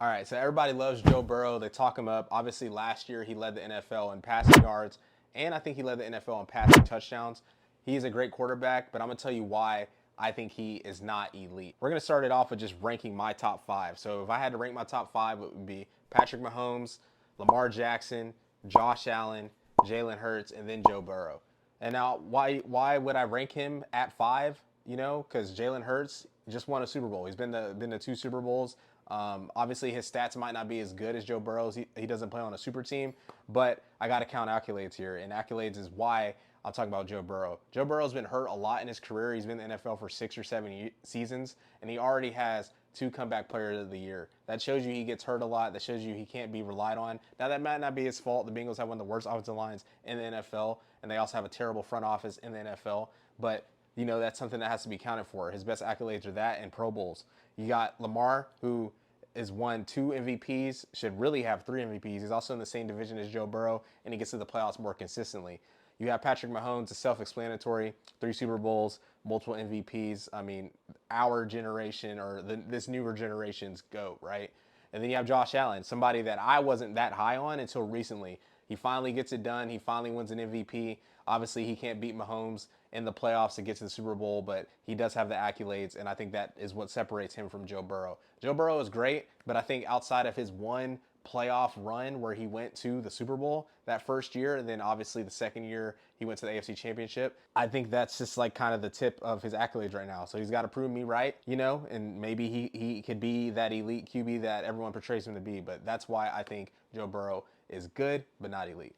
All right, so everybody loves Joe Burrow. They talk him up. Obviously, last year he led the NFL in passing yards, and I think he led the NFL in passing touchdowns. He's a great quarterback, but I'm going to tell you why I think he is not elite. We're going to start it off with just ranking my top five. So if I had to rank my top five, it would be Patrick Mahomes, Lamar Jackson, Josh Allen, Jalen Hurts, and then Joe Burrow. And now, why would I rank him at five? You know, because Jalen Hurts just won a Super Bowl. He's been to two Super Bowls. Obviously, his stats might not be as good as Joe Burrow's. He doesn't play on a super team, but I got to count accolades here, and accolades is why I'm talking about Joe Burrow. Joe Burrow's been hurt a lot in his career. He's been in the NFL for 6 or 7 seasons, and he already has two comeback players of the year. That shows you he gets hurt a lot. That shows you he can't be relied on. Now, that might not be his fault. The Bengals have one of the worst offensive lines in the NFL, and they also have a terrible front office in the NFL, but that's something that has to be counted for. His best accolades are that and Pro Bowls. You got Lamar, who has won 2 MVPs, should really have 3 MVPs. He's also in the same division as Joe Burrow, and he gets to the playoffs more consistently. You have Patrick Mahomes, it's self-explanatory, 3 Super Bowls, multiple MVPs. I mean, our generation or this newer generation's GOAT, right? And then you have Josh Allen, somebody that I wasn't that high on until recently. He finally gets it done. He finally wins an MVP. Obviously, he can't beat Mahomes in the playoffs to get to the Super Bowl, but he does have the accolades, and I think that is what separates him from Joe Burrow. Joe Burrow is great, but I think outside of his one playoff run where he went to the Super Bowl that first year, and then obviously the second year he went to the AFC Championship, I think that's just like kind of the tip of his accolades right now. So he's got to prove me right, and maybe he could be that elite QB that everyone portrays him to be, but that's why I think Joe Burrow is good, but not elite.